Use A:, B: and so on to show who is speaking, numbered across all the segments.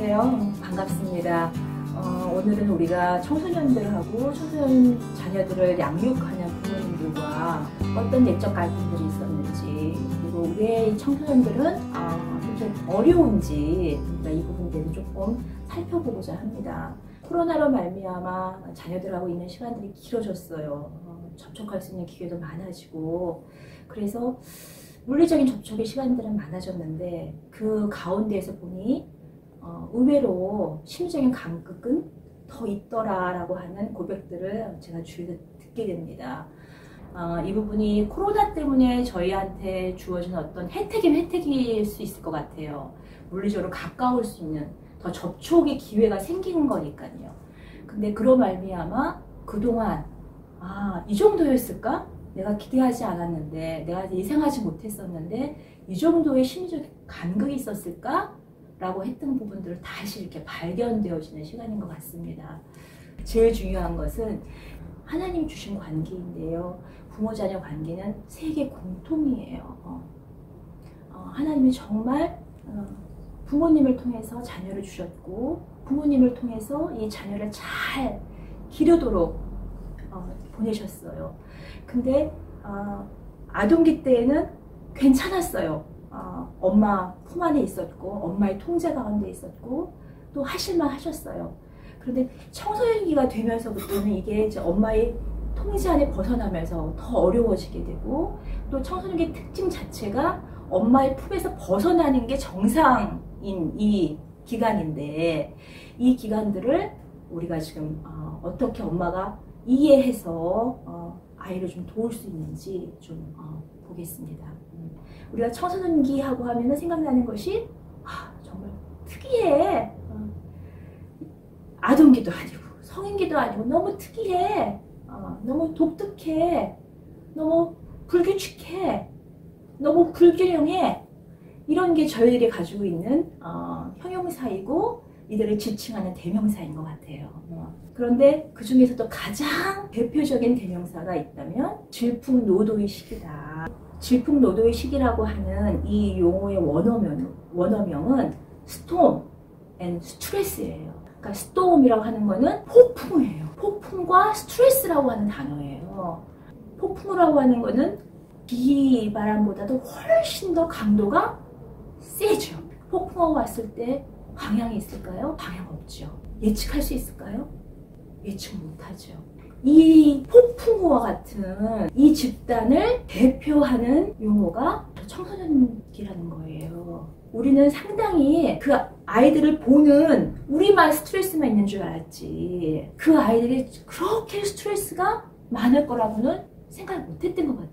A: 안녕하세요. 반갑습니다. 오늘은 우리가 청소년들하고 청소년 자녀들을 양육하는 부모님들과 어떤 내적 갈등들이 있었는지, 그리고 왜 청소년들은 좀 어려운지 이 부분들을 조금 살펴보고자 합니다. 코로나로 말미암아 자녀들하고 있는 시간들이 길어졌어요. 접촉할 수 있는 기회도 많아지고, 그래서 물리적인 접촉의 시간들은 많아졌는데 그 가운데에서 보니 의외로 심리적인 간극은 더 있더라라고 하는 고백들을 제가 주위에서 듣게 됩니다. 이 부분이 코로나 때문에 저희한테 주어진 어떤 혜택일 수 있을 것 같아요. 물리적으로 가까울 수 있는 더 접촉의 기회가 생기는 거니까요. 근데 그로 말미암아 그동안 이 정도였을까? 내가 기대하지 않았는데, 내가 예상하지 못했었는데 이 정도의 심리적 간극이 있었을까? 라고 했던 부분들을 다시 이렇게 발견되어지는 시간인 것 같습니다. 제일 중요한 것은 하나님이 주신 관계인데요. 부모-자녀 관계는 세계 공통이에요. 하나님이 정말 부모님을 통해서 자녀를 주셨고, 부모님을 통해서 이 자녀를 잘 기르도록 보내셨어요. 근데 아동기 때에는 괜찮았어요. 엄마 품 안에 있었고, 엄마의 통제 가운데 있었고, 또 하실만 하셨어요. 그런데 청소년기가 되면서부터는 이게 이제 엄마의 통제 안에 벗어나면서 더 어려워지게 되고, 또 청소년기 특징 자체가 엄마의 품에서 벗어나는 게 정상인 이 기간인데, 이 기간들을 우리가 지금 어떻게 엄마가 이해해서 아이를 좀 도울 수 있는지 좀 보겠습니다. 우리가 청소년기하고 하면 생각나는 것이 정말 특이해. 아동기도 아니고 성인기도 아니고 너무 특이해. 너무 독특해. 너무 불규칙해. 너무 불균형해. 이런 게 저희들이 가지고 있는 형용사이고 이들을 지칭하는 대명사인 것 같아요. 그런데 그 중에서도 가장 대표적인 대명사가 있다면 질풍노도의 시기다. 질풍노도의 시기라고 하는 이 용어의 원어명은 스톰 앤 스트레스예요. 그러니까 스톰이라고 하는 거는 폭풍이에요. 폭풍과 스트레스라고 하는 단어예요. 폭풍이라고 하는 거는 비바람보다도 훨씬 더 강도가 세죠. 폭풍우가 왔을 때 방향이 있을까요? 방향 없죠. 예측할 수 있을까요? 예측 못하죠. 이 폭풍우와 같은 이 집단을 대표하는 용어가 청소년기라는 거예요. 우리는 상당히 그 아이들을 보는 우리만 스트레스만 있는 줄 알았지, 그 아이들이 그렇게 스트레스가 많을 거라고는 생각 못했던 것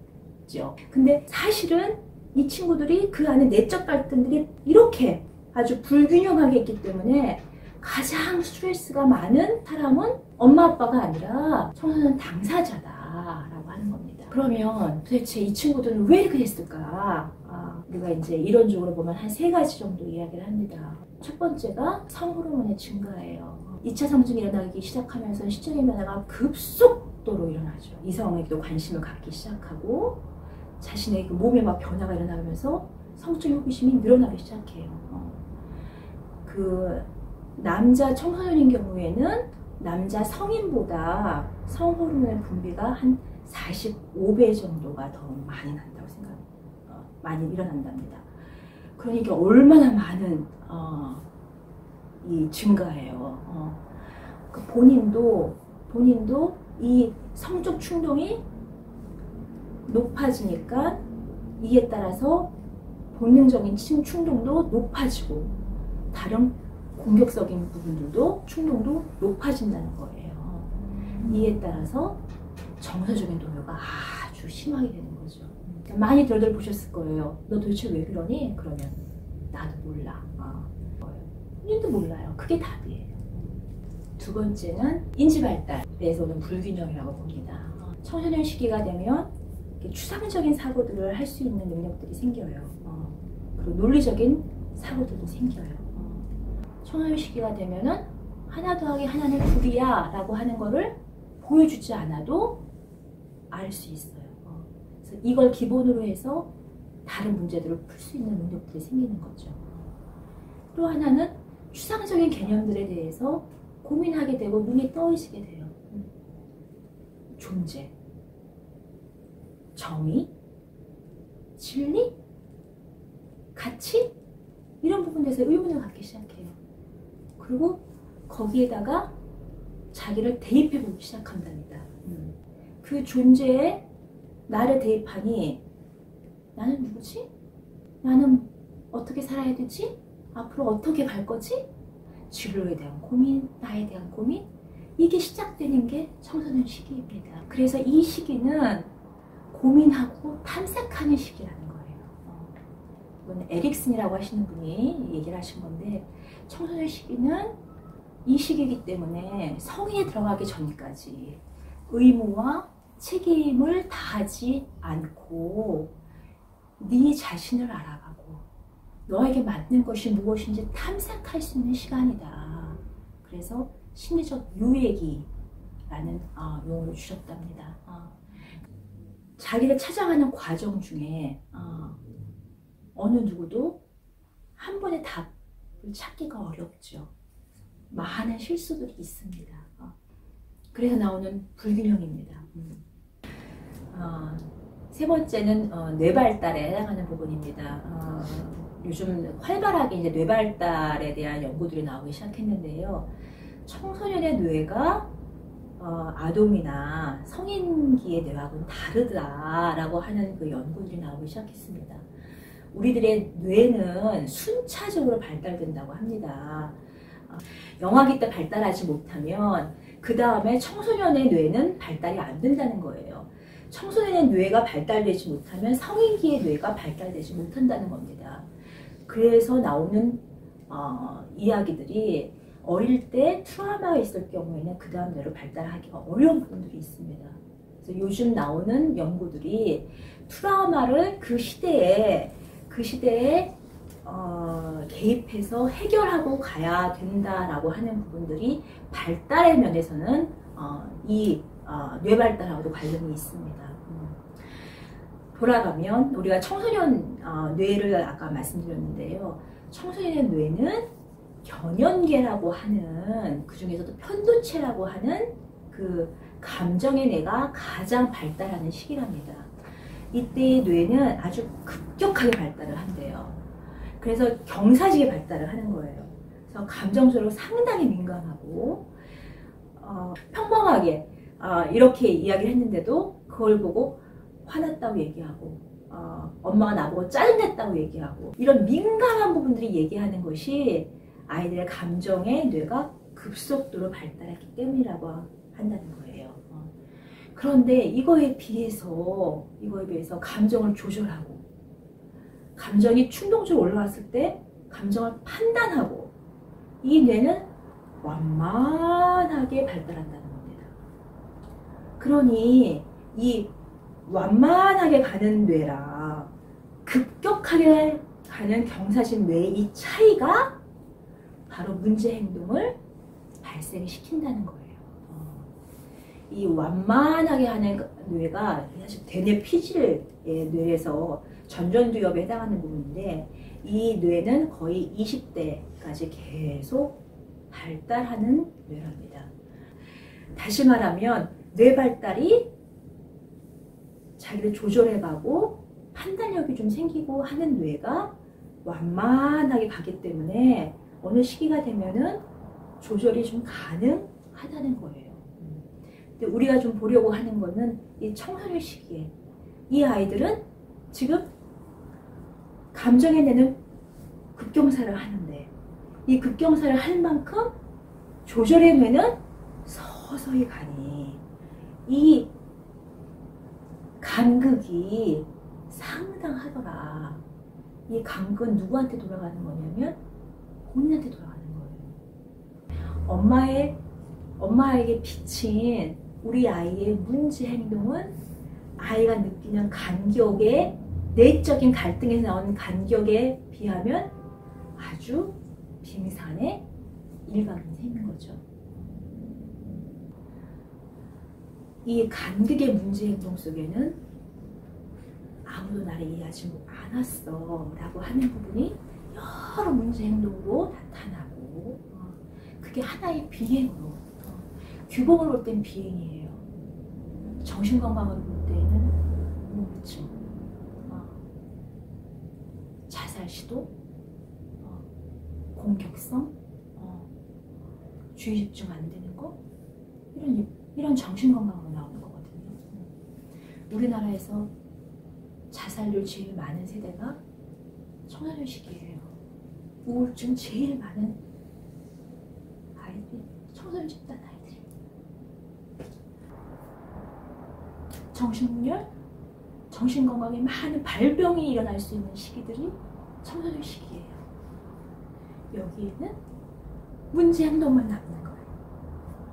A: 같죠. 근데 사실은 이 친구들이 그 안에 내적 갈등들이 이렇게 아주 불균형하게 있기 때문에 가장 스트레스가 많은 사람은 엄마 아빠가 아니라 청소년 당사자다라고 하는 겁니다. 그러면 도대체 이 친구들은 왜 이렇게 됐을까? 우리가 이제 이론적으로 보면 한 3가지 정도 이야기를 합니다. 첫 번째가 성호르몬의 증가예요. 2차 성징이 일어나기 시작하면서 시적인 변화가 급속도로 일어나죠. 이성에게도 관심을 갖기 시작하고 자신의 그 몸에 막 변화가 일어나면서 성적 호기심이 늘어나기 시작해요. 그 남자 청소년인 경우에는 남자 성인보다 성호르몬의 분비가 한 45배 정도가 더 많이 난다고 많이 일어난답니다. 그러니까 얼마나 많은 이 증가예요. 그 본인도 이 성적 충동이 높아지니까 이에 따라서 본능적인 충동도 높아지고 다른 공격적인 부분들도 충동도 높아진다는 거예요. 이에 따라서 정서적인 동요가 아주 심하게 되는 거죠. 많이들 보셨을 거예요. 너 도대체 왜 그러니? 그러면 나도 몰라. 본인도 몰라요. 그게 답이에요. 두 번째는 인지발달에서 오는 불균형이라고 봅니다. 청소년 시기가 되면 추상적인 사고들을 할 수 있는 능력들이 생겨요. 그리고 논리적인 사고들도 생겨요. 청소년 시기가 되면은 하나 더하기 하나는 2이야 라고 하는 거를 보여주지 않아도 알 수 있어요. 그래서 이걸 기본으로 해서 다른 문제들을 풀 수 있는 능력들이 생기는 거죠. 또 하나는 추상적인 개념들에 대해서 고민하게 되고 눈이 떠오르게 돼요. 존재, 정의, 진리, 가치 이런 부분에서 의문을 갖기 시작해요. 그리고 거기에다가 자기를 대입해보기 시작한답니다. 그 존재에 나를 대입하니 나는 누구지? 나는 어떻게 살아야 되지? 앞으로 어떻게 갈 거지? 진로에 대한 고민, 나에 대한 고민 이게 시작되는 게 청소년 시기입니다. 그래서 이 시기는 고민하고 탐색하는 시기라는 거예요. 이건 에릭슨이라고 하시는 분이 얘기를 하신 건데 청소년 시기는 이 시기이기 때문에 성인에 들어가기 전까지 의무와 책임을 다하지 않고 네 자신을 알아가고 너에게 맞는 것이 무엇인지 탐색할 수 있는 시간이다. 그래서 심리적 유예기라는 용어를 주셨답니다. 자기를 찾아가는 과정 중에 어느 누구도 한 번의 답을 찾기가 어렵죠. 많은 실수들이 있습니다. 그래서 나오는 불균형입니다. 세 번째는 뇌 발달에 해당하는 부분입니다. 요즘 활발하게 이제 뇌 발달에 대한 연구들이 나오기 시작했는데요. 청소년의 뇌가 아동이나 성인기의 뇌하고는 다르다라고 하는 그 연구들이 나오기 시작했습니다. 우리들의 뇌는 순차적으로 발달된다고 합니다. 영아기 때 발달하지 못하면 그 다음에 청소년의 뇌는 발달이 안 된다는 거예요. 청소년의 뇌가 발달되지 못하면 성인기의 뇌가 발달되지 못한다는 겁니다. 그래서 나오는 이야기들이 어릴 때 트라우마가 있을 경우에는 그 다음 뇌로 발달하기가 어려운 부분들이 있습니다. 그래서 요즘 나오는 연구들이 트라우마를 그 시대에 개입해서 해결하고 가야 된다라고 하는 부분들이 발달의 면에서는 뇌 발달하고도 관련이 있습니다. 돌아가면 우리가 청소년 뇌를 아까 말씀드렸는데요. 청소년의 뇌는 견연계라고 하는 그 중에서도 편도체라고 하는 그 감정의 뇌가 가장 발달하는 시기랍니다. 이때의 뇌는 아주 급격하게 발달을 한대요. 그래서 경사지게 발달을 하는 거예요. 그래서 감정적으로 상당히 민감하고 평범하게 이렇게 이야기를 했는데도 그걸 보고 화났다고 얘기하고 엄마가 나보고 짜증냈다고 얘기하고 이런 민감한 부분들이 얘기하는 것이 아이들의 감정의 뇌가 급속도로 발달했기 때문이라고 한다는 거예요. 그런데 이거에 비해서 감정을 조절하고 감정이 충동적으로 올라왔을 때 감정을 판단하고 이 뇌는 완만하게 발달한다는 겁니다. 그러니 이 완만하게 가는 뇌랑 급격하게 가는 경사진 뇌의 이 차이가 바로 문제 행동을 발생시킨다는 거예요. 이 완만하게 하는 뇌가 사실 대뇌 피질의 뇌에서 전전두엽에 해당하는 부분인데 이 뇌는 거의 20대까지 계속 발달하는 뇌랍니다. 다시 말하면 뇌 발달이 자기를 조절해가고 판단력이 좀 생기고 하는 뇌가 완만하게 가기 때문에 어느 시기가 되면은 조절이 좀 가능하다는 거예요. 근데 우리가 좀 보려고 하는 거는 이 청소년 시기에 이 아이들은 지금 감정의 뇌는 급경사를 하는데 이 급경사를 할 만큼 조절의 뇌는 서서히 가니 이 간극이 상당하더라. 이 간극은 누구한테 돌아가는 거냐면 본인한테 돌아가는 거예요. 엄마에게 비친 우리 아이의 문제 행동은 아이가 느끼는 간격의 내적인 갈등에서 나온 간격에 비하면 아주 빙산의 일각인 셈인 거죠. 이 간극의 문제 행동 속에는 아무도 나를 이해하지 않았어 라고 하는 부분이 여러 문제 행동으로 나타나고 그게 하나의 비행으로 규범을 볼 땐 비행이에요. 정신건강을 볼 때는 우울증, 자살 시도, 공격성, 주의 집중 안 되는 거, 이런 정신건강으로 나오는 거거든요. 우리나라에서 자살률 제일 많은 세대가 청소년 시기예요. 우울증 제일 많은 아이들이 청소년 집단 아이들이. 정신분열, 정신건강에 많은 발병이 일어날 수 있는 시기들이 청소년 시기예요. 여기에는 문제 행동만 남는 거예요.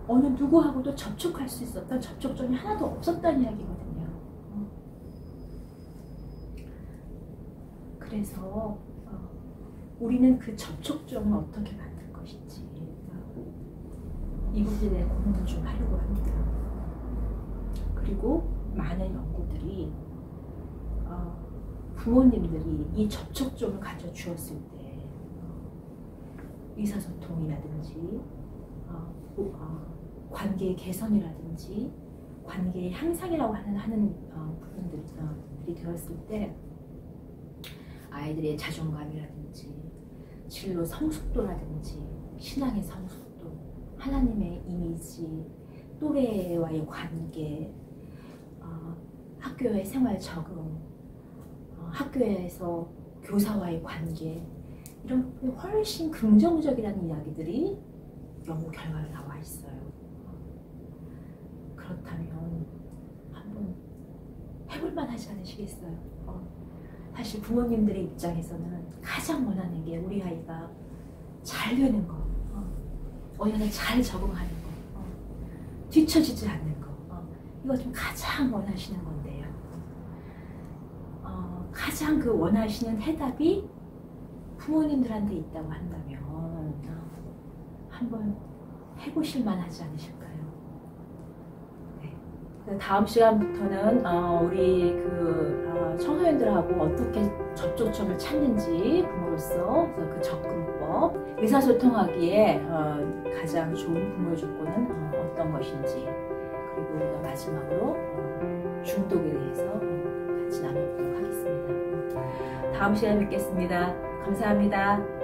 A: 어느 누구하고도 접촉할 수 있었던 접촉점이 하나도 없었다는 이야기거든요. 그래서 우리는 그 접촉점을 어떻게 만들 것인지 이 부분에 대해 고민을 좀 하려고 합니다. 그리고 많은 연구들이 부모님들이 이 접촉점을 가져주었을 때 의사소통이라든지 관계의 개선이라든지 관계의 향상이라고 하는 부분들이 되었을 때 아이들의 자존감이라든지 진로 성숙도라든지 신앙의 성숙도, 하나님의 이미지, 또래와의 관계, 학교의 생활 적응, 학교에서 교사와의 관계, 이런 부분이 훨씬 긍정적이라는 이야기들이 연구 결과로 나와 있어요. 그렇다면 한번 해볼만 하지 않으시겠어요? 사실 부모님들의 입장에서는 가장 원하는 게 우리 아이가 잘 되는 거, 언어에 잘 적응하는 거, 뒤처지지 않는 거, 이거 좀 가장 원하시는 건데요. 가장 그 원하시는 해답이 부모님들한테 있다고 한다면 한번 해보실 만하지 않으실까요? 네. 다음 시간부터는 우리 청소년들하고 어떻게 접촉점을 찾는지 부모로서 그 접근법, 의사소통하기에 가장 좋은 부모의 조건은 어떤 것인지, 그리고 우리가 마지막으로 중독에 대해서 같이 나눠보도록 하겠습니다. 다음 시간에 뵙겠습니다. 감사합니다.